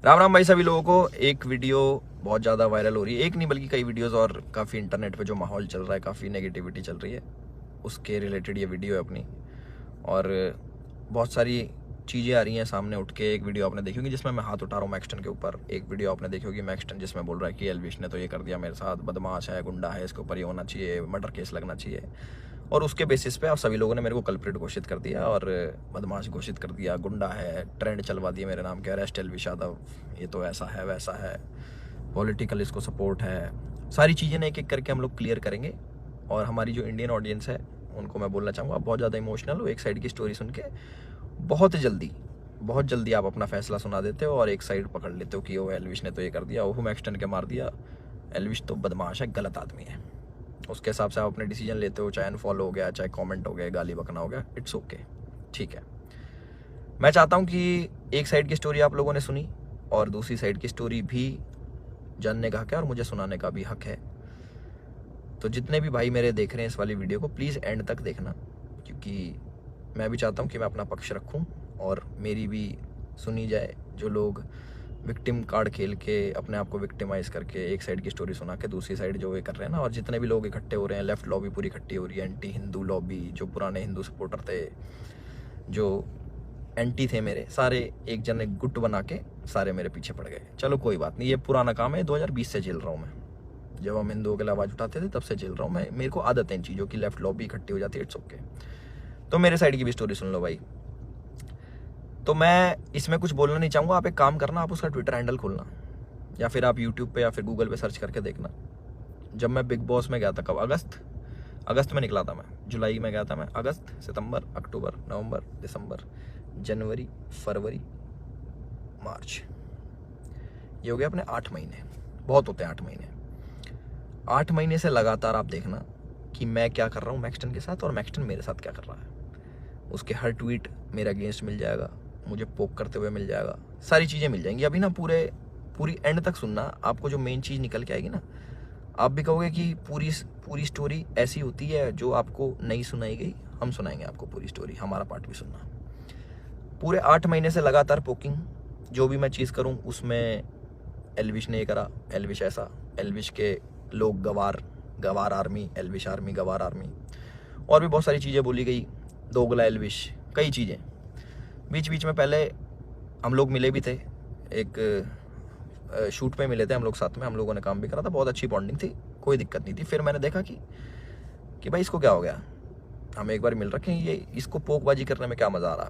राम राम भाई सभी लोगों को। एक वीडियो बहुत ज़्यादा वायरल हो रही है, एक नहीं बल्कि कई वीडियोस, और काफ़ी इंटरनेट पे जो माहौल चल रहा है, काफ़ी नेगेटिविटी चल रही है, उसके रिलेटेड ये वीडियो है अपनी। और बहुत सारी चीज़ें आ रही हैं सामने उठ के। एक वीडियो आपने देखी होगी जिसमें मैं हाथ उठा रहा हूँ मैक्सटन के ऊपर। एक वीडियो आपने देखी होगी मैक्सटन जिसमें बोल रहा है कि एल्विश ने तो ये कर दिया मेरे साथ, बदमाश है, गुंडा है, इसके ऊपर ये होना चाहिए, मर्डर केस लगना चाहिए। और उसके बेसिस पे आप सभी लोगों ने मेरे को कल्प्रिट घोषित कर दिया और बदमाश घोषित कर दिया, गुंडा है, ट्रेंड चलवा दिया मेरे नाम के, अरेस्ट एल्विश यादव, ये तो ऐसा है वैसा है, पॉलिटिकल इसको सपोर्ट है। सारी चीज़ें एक एक करके हम लोग क्लियर करेंगे। और हमारी जो इंडियन ऑडियंस है उनको मैं बोलना चाहूँगा, आप बहुत ज़्यादा इमोशनल हो। एक साइड की स्टोरी सुन के बहुत जल्दी आप अपना फैसला सुना देते हो और एक साइड पकड़ लेते हो कि वो एल्विश ने तो ये कर दिया, वो मैक्सटन के मार दिया, एल्विश तो बदमाश है, गलत आदमी है। उसके हिसाब से आप अपने डिसीजन लेते हो, चाहे अनफॉलो हो गया, चाहे कमेंट हो गया, गाली बकना हो गया, इट्स ओके, ठीक है। मैं चाहता हूँ कि एक साइड की स्टोरी आप लोगों ने सुनी और दूसरी साइड की स्टोरी भी जानने का हक है और मुझे सुनाने का भी हक है। तो जितने भी भाई मेरे देख रहे हैं इस वाली वीडियो को, प्लीज़ एंड तक देखना, क्योंकि मैं भी चाहता हूँ कि मैं अपना पक्ष रखूँ और मेरी भी सुनी जाए। जो लोग विक्टिम कार्ड खेल के अपने आप को विक्टिमाइज करके एक साइड की स्टोरी सुना के दूसरी साइड जो ये कर रहे हैं ना, और जितने भी लोग इकट्ठे हो रहे हैं, लेफ्ट लॉबी पूरी इकट्ठी हो रही है, एंटी हिंदू लॉबी, जो पुराने हिंदू सपोर्टर थे, जो एंटी थे मेरे, सारे एक जन एक गुट बना के सारे मेरे पीछे पड़ गए। चलो कोई बात नहीं, ये पुराना काम है, 2020 से झेल रहा हूँ मैं। जब हम हिंदुओं के लिए आवाज़ उठाते थे तब से झेल रहा हूँ मैं। मेरे को आदत है इन चीज़ों की, लेफ्ट लॉबी इकट्ठी हो जाती है, इट्स ओके। तो मेरे साइड की भी स्टोरी सुन लो भाई। तो मैं इसमें कुछ बोलना नहीं चाहूँगा। आप एक काम करना, आप उसका ट्विटर हैंडल खोलना या फिर आप यूट्यूब पे या फिर गूगल पे सर्च करके देखना। जब मैं बिग बॉस में गया था, कब, अगस्त में निकला था मैं, जुलाई में गया था मैं, अगस्त, सितंबर, अक्टूबर, नवंबर, दिसंबर, जनवरी, फरवरी, मार्च, ये हो गया अपने 8 महीने। बहुत होते हैं 8 महीने। 8 महीने से लगातार आप देखना कि मैं क्या कर रहा हूँ मैक्सटन के साथ और मैक्सटन मेरे साथ क्या कर रहा है। उसके हर ट्वीट मेरे अगेंस्ट मिल जाएगा, मुझे पोक करते हुए मिल जाएगा, सारी चीज़ें मिल जाएंगी। अभी ना पूरी एंड तक सुनना, आपको जो मेन चीज़ निकल के आएगी ना, आप भी कहोगे कि पूरी स्टोरी ऐसी होती है जो आपको नहीं सुनाई गई। हम सुनाएंगे आपको पूरी स्टोरी, हमारा पार्ट भी सुनना। पूरे 8 महीने से लगातार पोकिंग, जो भी मैं चीज़ करूँ उसमें एल्विश ने ये करा, एल्विश ऐसा, एल्विश के लोग गवार आर्मी, एल्विश आर्मी, गवार आर्मी, और भी बहुत सारी चीज़ें बोली गई, दोगला एल्विश, कई चीज़ें। बीच बीच में पहले हम लोग मिले भी थे, एक शूट पे मिले थे हम लोग साथ में, हम लोगों ने काम भी करा था, बहुत अच्छी बॉन्डिंग थी, कोई दिक्कत नहीं थी। फिर मैंने देखा कि भाई इसको क्या हो गया, हम एक बार मिल रखे हैं, ये इसको पोकबाजी करने में क्या मज़ा आ रहा।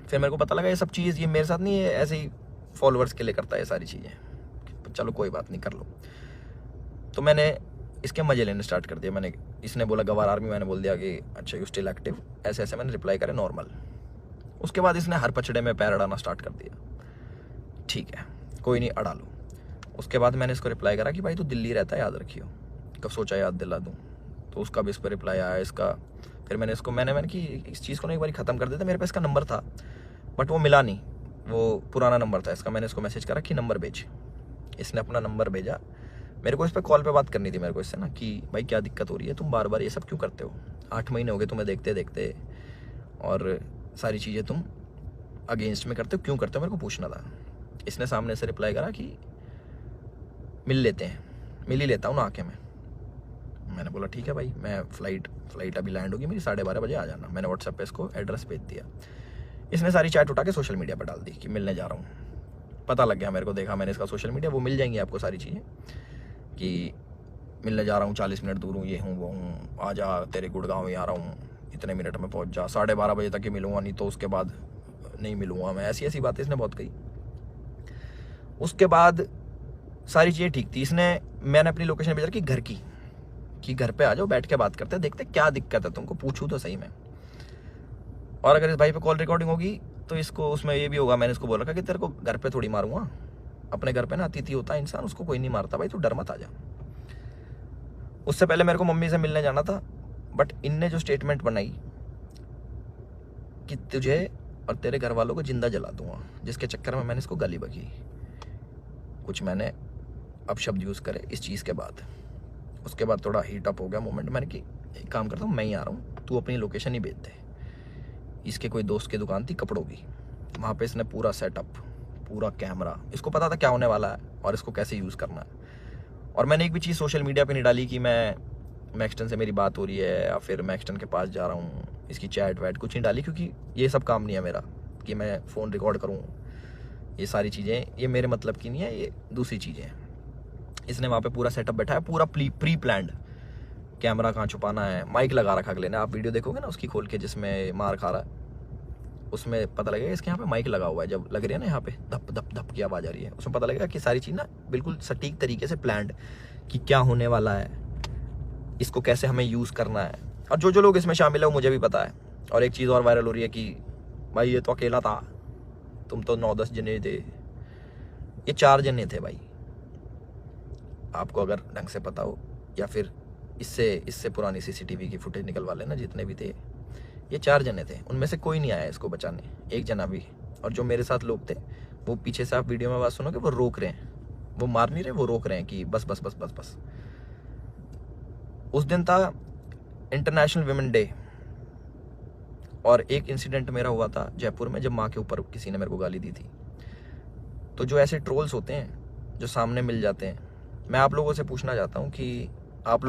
फिर मेरे को पता लगा ये सब चीज़ ये मेरे साथ नहीं है, ऐसे ही फॉलोअर्स के लिए करता है ये सारी चीज़ें। चलो कोई बात नहीं, कर लो। तो मैंने इसके मजे लेने स्टार्ट कर दिया। इसने बोला गवार आर्मी, मैंने बोल दिया कि अच्छा यू स्टिल एक्टिव, ऐसे ऐसे मैंने रिप्लाई करे नॉर्मल। उसके बाद इसने हर पचड़े में पैर अड़ाना स्टार्ट कर दिया। ठीक है, कोई नहीं, अड़ा लो। उसके बाद मैंने इसको रिप्लाई करा कि भाई तू दिल्ली रहता है, याद रखियो, कब सोचा याद दिला दूँ। तो उसका भी इस पर रिप्लाई आया इसका। फिर मैंने इसको मैंने कि इस चीज़ को ना एक बार ख़त्म कर देता। मेरे पास इसका नंबर था बट वो मिला नहीं, वो पुराना नंबर था इसका। मैंने इसको मैसेज करा कि नंबर भेज, इसने अपना नंबर भेजा। मेरे को इस पर कॉल पे बात करनी थी मेरे को इससे ना, कि भाई क्या दिक्कत हो रही है, तुम बार बार ये सब क्यों करते हो, 8 महीने हो गए तुम्हें देखते देखते, और सारी चीज़ें तुम अगेंस्ट में करते हो, क्यों करते हो, मेरे को पूछना था। इसने सामने से रिप्लाई करा कि मिल लेते हैं, मिल ही लेता हूँ ना आके मैं। मैंने बोला ठीक है भाई, मैं फ्लाइट अभी लैंड होगी मेरी, 12:30 बजे आ जाना। मैंने व्हाट्सएप पे इसको एड्रेस भेज दिया। इसने सारी चैट उठा के सोशल मीडिया पर डाल दी कि मिलने जा रहा हूँ। पता लग गया मेरे को, देखा मैंने इसका सोशल मीडिया, वो मिल जाएंगी आपको सारी चीज़ें कि मिलने जा रहा हूँ, 40 मिनट दूर हूँ, ये हूँ वो हूँ, आ जा तेरे गुड़गांव ही आ रहा हूँ, इतने मिनट में पहुँच जा, 12:30 बजे तक ही मिलूँगा, नहीं तो उसके बाद नहीं मिलूँगा मैं। ऐसी ऐसी बातें इसने बहुत कही। उसके बाद सारी चीज़ें ठीक थी। मैंने अपनी लोकेशन भेज रखी घर की, कि घर पे आ जाओ, बैठ के बात करते हैं, देखते क्या दिक्कत है तुमको, पूछूँ तो सही में। और अगर इस भाई पे कॉल रिकॉर्डिंग होगी तो इसको उसमें ये भी होगा, मैंने इसको बोल रखा कि तेरे को घर पे थोड़ी मारूंगा, अपने घर पे ना अतिथि होता है इंसान, उसको कोई नहीं मारता भाई, तू डर मत आ जा। उससे पहले मेरे को मम्मी से मिलने जाना था, बट इनने जो स्टेटमेंट बनाई कि तुझे और तेरे घर वालों को जिंदा जला दूंगा, जिसके चक्कर में मैंने इसको गाली बकी, कुछ मैंने अपशब्द यूज़ करे इस चीज़ के बाद। उसके बाद थोड़ा हीट अप हो गया मोमेंट। मैंने कि एक काम करता हूँ, मैं ही आ रहा हूँ, तू अपनी लोकेशन ही भेज दे। इसके कोई दोस्त की दुकान थी कपड़ों की, वहाँ पे इसने पूरा सेटअप, पूरा कैमरा, इसको पता था क्या होने वाला है और इसको कैसे यूज़ करना है। और मैंने एक भी चीज़ सोशल मीडिया पे नहीं डाली कि मैं मैक्सटन से मेरी बात हो रही है या फिर मैक्सटन के पास जा रहा हूँ, इसकी चैट वैट कुछ नहीं डाली, क्योंकि ये सब काम नहीं है मेरा कि मैं फ़ोन रिकॉर्ड करूँ। ये सारी चीज़ें ये मेरे मतलब की नहीं है, ये दूसरी चीज़ें हैं। इसने वहाँ पे पूरा सेटअप बैठा है, पूरा प्री प्लान्ड, कैमरा कहाँ छुपाना है, माइक लगा रखा अगले ने। आप वीडियो देखोगे ना उसकी खोल के जिसमें मार खा रहा है, उसमें पता लगेगा इसके यहाँ पे माइक लगा हुआ है। जब लग रही है ना यहाँ पे धप धप धप की आवाज़ आ रही है, उसमें पता लगेगा कि सारी चीज़ ना बिल्कुल सटीक तरीके से प्लान्ड, कि क्या होने वाला है, इसको कैसे हमें यूज़ करना है। और जो जो लोग इसमें शामिल है वो मुझे भी पता है। और एक चीज़ और वायरल हो रही है कि भाई ये तो अकेला था, तुम तो 9-10 जने थे। ये 4 जने थे भाई, आपको अगर ढंग से पता हो, या फिर इससे पुरानी CCTV की फुटेज निकलवा लेना, जितने भी थे ये 4 जने थे। उनमें से कोई नहीं आया इसको बचाने, एक जना भी। और जो मेरे साथ लोग थे वो पीछे से, आप वीडियो में बात सुनोगे, वो रोक रहे हैं, वो मार नहीं रहे, वो रोक रहे हैं कि बस बस बस बस बस। उस दिन था इंटरनेशनल विमेन डे, और एक इंसिडेंट मेरा हुआ था जयपुर में, जब माँ के ऊपर किसी ने मेरे को गाली दी थी। तो जो ऐसे ट्रोल्स होते हैं जो सामने मिल जाते हैं, मैं आप लोगों से पूछना चाहता हूँ कि आप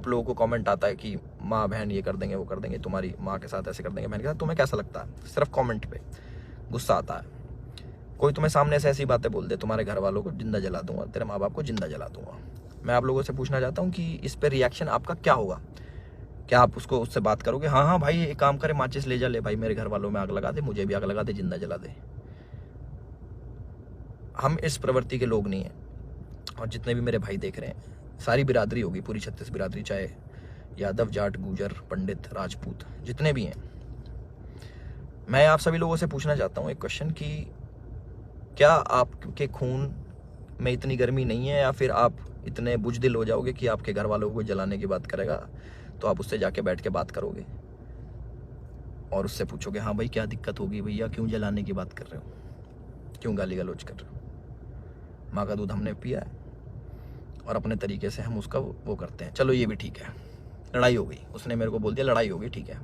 लोगों को कमेंट आता है कि माँ बहन ये कर देंगे वो कर देंगे, तुम्हारी माँ के साथ ऐसे कर देंगे, बहन के साथ, तुम्हें कैसा लगता है? सिर्फ कमेंट पे गुस्सा आता है। कोई तुम्हें सामने से ऐसी बातें बोल दे, तुम्हारे घर वालों को जिंदा जला दूंगा, तेरे माँ बाप को जिंदा जला दूंगा। मैं आप लोगों से पूछना चाहता हूँ कि इस पर रिएक्शन आपका क्या होगा? क्या आप उससे बात करोगे, हाँ हाँ भाई एक काम करे, माचिस ले जा, ले भाई मेरे घर वालों में आग लगा दे, मुझे भी आग लगा दे, जिंदा जला दे? हम इस प्रवृत्ति के लोग नहीं हैं। और जितने भी मेरे भाई देख रहे हैं, सारी बिरादरी होगी, पूरी 36 बिरादरी, चाहे यादव, जाट, गुजर, पंडित, राजपूत, जितने भी हैं, मैं आप सभी लोगों से पूछना चाहता हूँ एक क्वेश्चन कि क्या आपके खून में इतनी गर्मी नहीं है, या फिर आप इतने बुजदिल हो जाओगे कि आपके घर वालों को जलाने की बात करेगा तो आप उससे जाके बैठ के बात करोगे और उससे पूछोगे, हाँ भाई क्या दिक्कत होगी भैया, क्यों जलाने की बात कर रहे हो, क्यों गाली गलौज कर रहे हो? माँ का दूध हमने पिया है और अपने तरीके से हम उसका वो करते हैं। चलो ये भी ठीक है, लड़ाई हो गई, उसने मेरे को बोल दिया लड़ाई हो गई, ठीक है।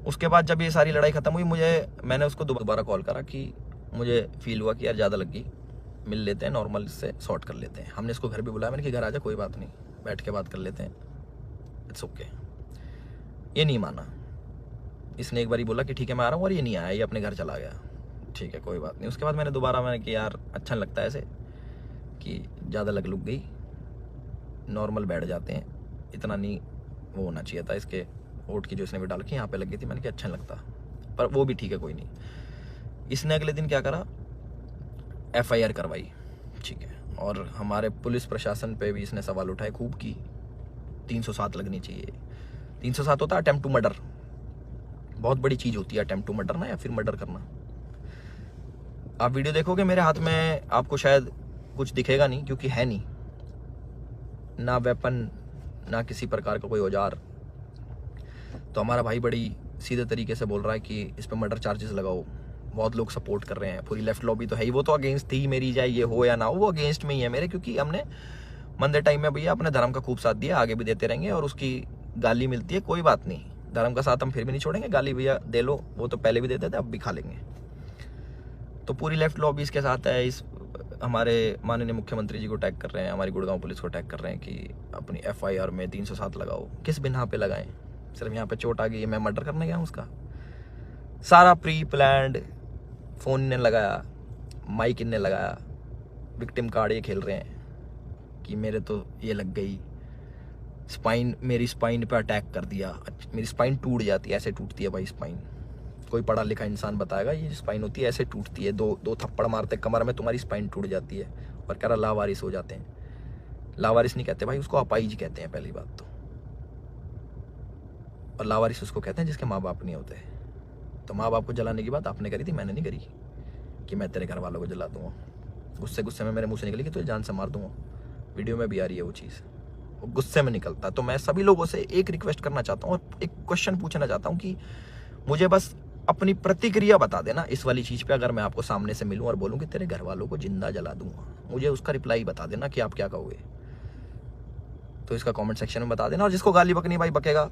उसके बाद जब ये सारी लड़ाई खत्म हुई, मैंने उसको दोबारा कॉल करा कि मुझे फील हुआ कि यार ज़्यादा लगी, मिल लेते हैं, नॉर्मल से सॉर्ट कर लेते हैं। हमने इसको घर भी बुलाया, मैंने कि घर आ जा, कोई बात नहीं, बैठ के बात कर लेते हैं, इट्स ओके। ये नहीं माना, इसने एक बारी बोला कि ठीक है मैं आ रहा हूँ, और ये नहीं आया, ये अपने घर चला गया। ठीक है कोई बात नहीं। उसके बाद मैंने कि यार अच्छा लगता है ऐसे कि ज़्यादा लग गई, नॉर्मल बैठ जाते हैं, इतना नहीं वो होना चाहिए था। इसके ओट की जो इसने भी डाल के यहाँ पे लगी थी, मैंने कहा अच्छा नहीं लगता, पर वो भी ठीक है कोई नहीं। इसने अगले दिन क्या करा, FIR करवाई, ठीक है। और हमारे पुलिस प्रशासन पे भी इसने सवाल उठाए खूब की 307 लगनी चाहिए। 307 होता है अटेम्प्ट टू मर्डर, बहुत बड़ी चीज़ होती है अटेम्प्ट टू मर्डर ना, या फिर मर्डर करना। आप वीडियो देखोगे मेरे हाथ में, आपको शायद कुछ दिखेगा नहीं, क्योंकि है नहीं ना वेपन, ना किसी प्रकार का कोई औजार। तो हमारा भाई बड़ी सीधे तरीके से बोल रहा है कि इस पे मर्डर चार्जेस लगाओ। बहुत लोग सपोर्ट कर रहे हैं, पूरी लेफ्ट लॉबी तो है ही, वो तो अगेंस्ट थी मेरी, चाहे ये हो या ना हो, वो अगेंस्ट में ही है मेरे, क्योंकि हमने मंदे टाइम में भैया अपने धर्म का खूब साथ दिया, आगे भी देते रहेंगे। और उसकी गाली मिलती है, कोई बात नहीं, धर्म का साथ हम फिर भी नहीं छोड़ेंगे, गाली भैया दे लो, वो तो पहले भी देते थे, अब भी खा लेंगे। तो पूरी लेफ्ट लॉबी इसके साथ है। इस हमारे माननीय मुख्यमंत्री जी को टैग कर रहे हैं, हमारी गुड़गांव पुलिस को टैग कर रहे हैं कि अपनी FIR में 307 लगाओ। किस बिना पे लगाएं? सिर्फ यहाँ पे चोट आ गई, मैं मर्डर करने गया हूँ उसका? सारा प्री प्लान्ड, फ़ोन ने लगाया, माइक इनने लगाया, विक्टिम कार्ड ये खेल रहे हैं कि मेरे तो ये लग गई स्पाइन, मेरी स्पाइन पे अटैक कर दिया, मेरी स्पाइन टूट जाती है, ऐसे टूटती है भाई स्पाइन। कोई पढ़ा लिखा इंसान बताएगा ये स्पाइन होती है ऐसे टूटती है, दो थप्पड़ मारते कमर में, तुम्हारी स्पाइन टूट जाती है। और कह रहा लावारिस हो जाते हैं। लावारिस नहीं कहते भाई, उसको अपाहिज कहते हैं पहली बात तो। और लावारिस उसको कहते हैं जिसके माँ बाप नहीं होते। तो माँ बाप को जलाने की बात आपने करी थी, मैंने नहीं करी कि मैं तेरे घर वालों को जला दूंगा। गुस्से में मेरे मुँह से निकली कि तुझे जान से मार दूंगा। वीडियो में भी आ रही है वो चीज़, वो गुस्से में निकलता। तो मैं सभी लोगों से एक रिक्वेस्ट करना चाहता हूँ और एक क्वेश्चन पूछना चाहता हूँ कि मुझे बस अपनी प्रतिक्रिया बता देना इस वाली चीज़ पे। अगर मैं आपको सामने से मिलूं और बोलूं कि तेरे घर वालों को जिंदा जला दूंगा, मुझे उसका रिप्लाई बता देना कि आप क्या कहोगे। तो इसका कमेंट सेक्शन में बता देना। और जिसको गाली बकनी भाई बकेगा,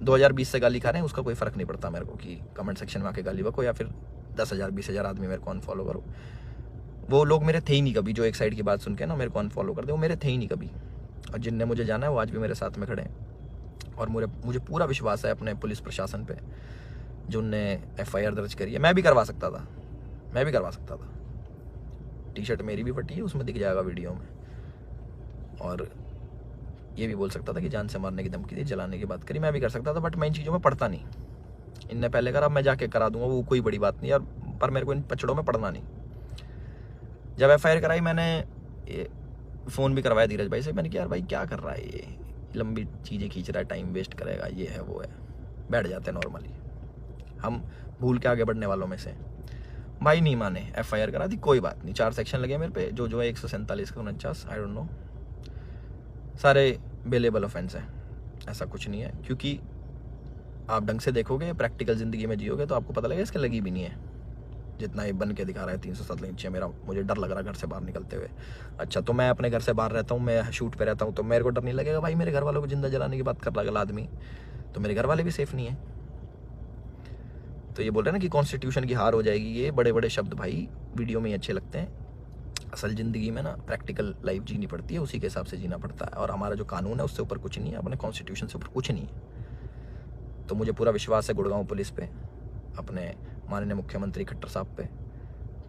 2020 से गाली खा रहे हैं, उसका कोई फ़र्क नहीं पड़ता मेरे को कि कमेंट सेक्शन में आके गाली बको या फिर 10,000 20,000 आदमी मेरे को अनफॉलो करो। वो लोग मेरे थे ही नहीं कभी, जो एक साइड की बात सुन के ना मेरे को अनफॉलो कर दे, वो मेरे थे ही नहीं कभी। और जिनने मुझे जाना है वो आज भी मेरे साथ में खड़े हैं। और मुझे पूरा विश्वास है अपने पुलिस प्रशासन पे, जो उनने FIR दर्ज करी है। मैं भी करवा सकता था। टी-शर्ट मेरी भी फटी है, उसमें दिख जाएगा वीडियो में। और ये भी बोल सकता था कि जान से मारने की धमकी दी, जलाने की बात करी, मैं भी कर सकता था। बट मैं इन चीज़ों में पढ़ता नहीं। इनने पहले करा, मैं जाके करा दूंगा, वो कोई बड़ी बात नहीं। और पर मेरे को इन पचड़ों में पढ़ना नहीं। जब FIR कराई, मैंने फ़ोन भी करवाया धीरज भाई से। मैंने कहा यार भाई क्या कर रहा है ये, लंबी चीज़ें खींच रहा है, टाइम वेस्ट करेगा, ये है वो है। बैठ जाते हैं नॉर्मली, हम भूल के आगे बढ़ने वालों में से। भाई नहीं माने, FIR करा दी, कोई बात नहीं। 4 सेक्शन लगे मेरे पे, जो है 147 का 49, आई डोंट नो, सारे बेलेबल ऑफेंस है। ऐसा कुछ नहीं है, क्योंकि आप ढंग से देखोगे, प्रैक्टिकल ज़िंदगी में जियोगे तो आपको पता लगेगा इसके लगी भी नहीं है। जितना ये बन के दिखा रहा है 307 नीचे, मुझे डर लग रहा है घर से बाहर निकलते हुए। अच्छा, तो मैं अपने घर से बाहर रहता हूँ, मैं शूट पे रहता हूँ, तो मेरे को डर नहीं लगेगा? भाई मेरे घर वालों को जिंदा जलाने की बात कर रहा अगला आदमी, तो मेरे घर वाले भी सेफ नहीं है। तो ये बोल रहे हैं ना कि कॉन्स्टिट्यूशन की हार हो जाएगी, ये बड़े बड़े शब्द भाई वीडियो में ही अच्छे लगते हैं। असल ज़िंदगी में ना प्रैक्टिकल लाइफ जीनी पड़ती है, उसी के हिसाब से जीना पड़ता है। और हमारा जो कानून है उससे ऊपर कुछ नहीं है, अपने कॉन्स्टिट्यूशन से ऊपर कुछ नहीं है। तो मुझे पूरा विश्वास है गुड़गांव पुलिस पे, अपने माननीय मुख्यमंत्री खट्टर साहब पे,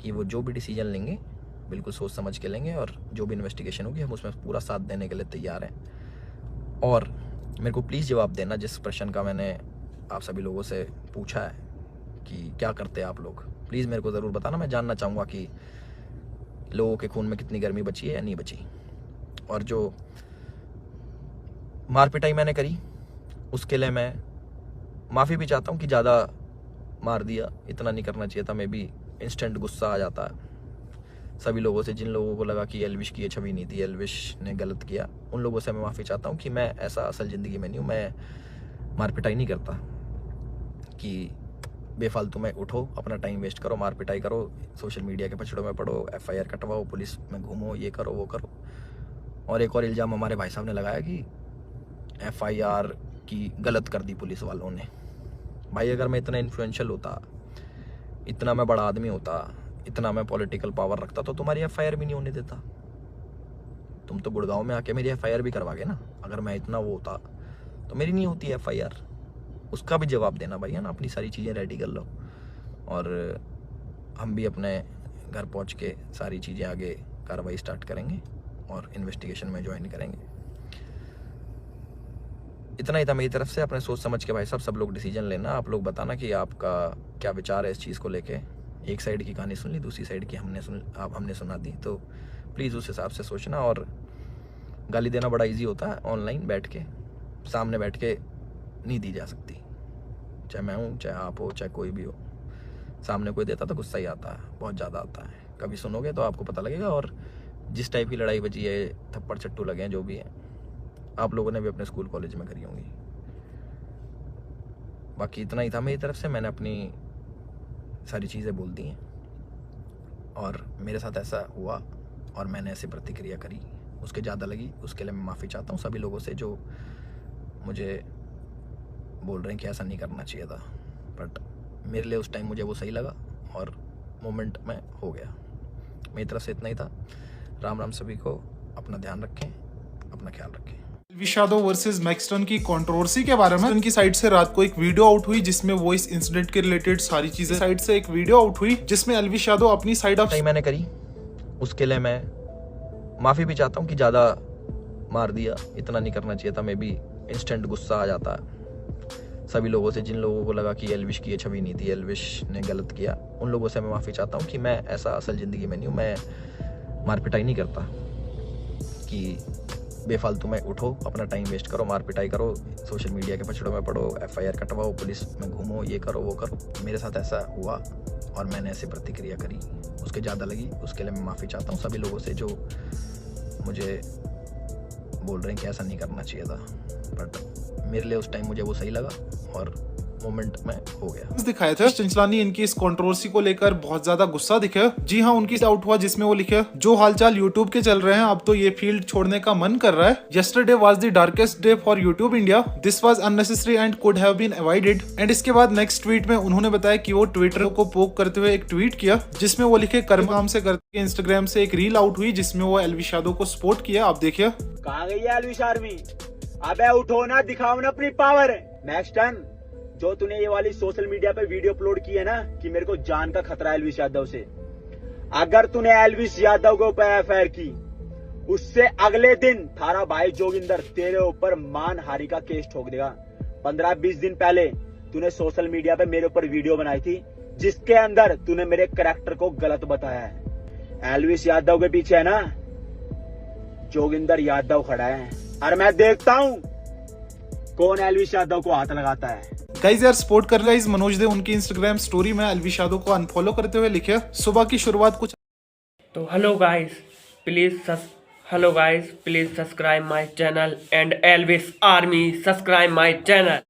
कि वो जो भी डिसीजन लेंगे बिल्कुल सोच समझ के लेंगे। और जो भी इन्वेस्टिगेशन होगी हम उसमें पूरा साथ देने के लिए तैयार हैं। और मेरे को प्लीज़ जवाब देना जिस प्रश्न का मैंने आप सभी लोगों से पूछा है कि क्या करते हैं आप लोग, प्लीज़ मेरे को ज़रूर बताना। मैं जानना चाहूँगा कि लोगों के खून में कितनी गर्मी बची है या नहीं बची। और जो मार पिटाई मैंने करी उसके लिए मैं माफ़ी भी चाहता हूँ कि ज़्यादा मार दिया, इतना नहीं करना चाहिए था। मैं भी इंस्टेंट गुस्सा आ जाता है सभी लोगों से, जिन लोगों को लगा कि एल्विश की ये छवि नहीं थी, एल्विश ने गलत किया, उन लोगों से मैं माफ़ी चाहता हूँ कि मैं ऐसा असल ज़िंदगी में नहीं हूँ। मैं मार पिटाई नहीं करता कि बेफालतू में उठो, अपना टाइम वेस्ट करो, मार पिटाई करो, सोशल मीडिया के पछड़ों में पड़ो, FIR कटवाओ, पुलिस में घूमो, ये करो वो करो। और एक और इल्ज़ाम हमारे भाई साहब ने लगाया कि FIR की गलत कर दी पुलिस वालों ने। भाई अगर मैं इतना इन्फ्लुएंशियल होता, इतना मैं बड़ा आदमी होता, इतना मैं पॉलिटिकल पावर रखता, तो तुम्हारी FIR भी नहीं होने देता। तुम तो गुड़गांव में आके मेरी FIR भी करवागे ना। अगर मैं इतना वो होता तो मेरी नहीं होती FIR। उसका भी जवाब देना भाई, है ना। अपनी सारी चीज़ें रेडी कर लो और हम भी अपने घर पहुंच के सारी चीज़ें आगे कार्रवाई स्टार्ट करेंगे और इन्वेस्टिगेशन में ज्वाइन करेंगे। इतना ही था मेरी तरफ से। अपने सोच समझ के भाई साहब सब लोग डिसीजन लेना। आप लोग बताना कि आपका क्या विचार है इस चीज़ को लेके। एक साइड की कहानी सुन ली, दूसरी साइड की हमने सुना दी, तो प्लीज़ उस हिसाब से सोचना। और गाली देना बड़ा इजी होता है, ऑनलाइन बैठ के, सामने बैठ के नहीं दी जा सकती। चाहे मैं हूँ, चाहे आप हो, चाहे कोई भी हो, सामने कोई देता तो गुस्सा ही आता है, बहुत ज़्यादा आता है। कभी सुनोगे तो आपको पता लगेगा। और जिस टाइप की लड़ाई बची है, थप्पड़ चट्टू लगे हैं, जो भी है, आप लोगों ने भी अपने स्कूल कॉलेज में करी होंगी। बाकी इतना ही था मेरी तरफ से। मैंने अपनी सारी चीज़ें बोल दी हैं और मेरे साथ ऐसा हुआ और मैंने ऐसी प्रतिक्रिया करी, उसके ज़्यादा लगी, उसके लिए मैं माफ़ी चाहता हूँ सभी लोगों से जो मुझे बोल रहे हैं कि ऐसा नहीं करना चाहिए था। बट मेरे लिए उस टाइम मुझे वो सही लगा और मोमेंट में हो गया। मेरी तरफ से इतना ही था। राम राम सभी को। अपना ध्यान रखें, अपना ख्याल रखें। एल्विश यादव वर्सेस मैक्सटन की कंट्रोवर्सी के बारे में उनकी साइड से रात को एक वीडियो आउट हुई जिसमें वो इस इंसिडेंट के रिलेटेड सारी चीजें, साइड से एक वीडियो आउट हुई जिसमें एल्विश यादव अपनी साइड ऑफ मैंने करी, उसके लिए मैं माफ़ी भी चाहता हूँ कि ज़्यादा मार दिया, इतना नहीं करना चाहिए था। मैं भी इंस्टेंट गुस्सा आ जाता है सभी लोगों से, जिन लोगों को लगा कि एल्विश की ये छवि नहीं थी, एल्विश ने गलत किया, उन लोगों से मैं माफ़ी चाहता हूँ कि मैं ऐसा असल ज़िंदगी में नहीं हूँ। मैं मार पिटाई नहीं करता कि बेफालतू में उठो, अपना टाइम वेस्ट करो, मार पिटाई करो, सोशल मीडिया के पछड़ों में पड़ो, FIR कटवाओ, पुलिस में घूमो, ये करो वो करो। मेरे साथ ऐसा हुआ और मैंने ऐसी प्रतिक्रिया करी, उसके ज़्यादा लगी, उसके लिए मैं माफ़ी चाहता हूँ सभी लोगों से जो मुझे बोल रहे हैं कि ऐसा नहीं करना चाहिए था। बट मेरे लिए उस टाइम मुझे वो सही लगा और मोमेंट में हो गया। दिखाया था चंचलानी इनकी इस कंट्रोवर्सी को लेकर बहुत ज्यादा गुस्सा दिखे। जी हाँ, उनकी आउट हुआ जिसमें वो लिखे, जो हालचाल यूट्यूब के चल रहे हैं अब तो ये फील्ड छोड़ने का मन कर रहा है। Yesterday was the darkest day for YouTube India, this was unnecessary and could have been avoided. And इसके बाद नेक्स्ट ट्वीट में उन्होंने बताया कि वो ट्विटर को पोक करते हुए एक ट्वीट किया जिसमें वो लिखे, कर्म काम से करते इंस्टाग्राम से एक रील आउट हुई जिसमें वो एलविश यादव को सपोर्ट किया। आप देखिए। कहाँ गई है एलविश आर्मी? अबे उठो ना, दिखाओ ना अपनी पावर। मैक्सटन, जो तूने ये वाली सोशल मीडिया पे वीडियो अपलोड की है ना कि मेरे को जान का खतरा है एलविश यादव से, अगर तूने एलविश यादव के ऊपर एफआईआर की, उससे अगले दिन थारा भाई जोगिंदर तेरे ऊपर मानहानि का केस ठोक देगा। 15-20 दिन पहले तूने सोशल मीडिया पे मेरे ऊपर वीडियो बनाई थी जिसके अंदर तूने मेरे कैरेक्टर को गलत बताया है। एलविश यादव के पीछे है ना जोगिंदर यादव खड़ा है, और मैं देखता हूँ कौन एलविश यादव को हाथ लगाता है। गाइज यार सपोर्ट कर गाइज। मनोज दे उनकी इंस्टाग्राम स्टोरी में एलविश यादव को अनफॉलो करते हुए लिखे, सुबह की शुरुआत कुछ तो hello guys please subscribe my channel and Elvis army subscribe my channel.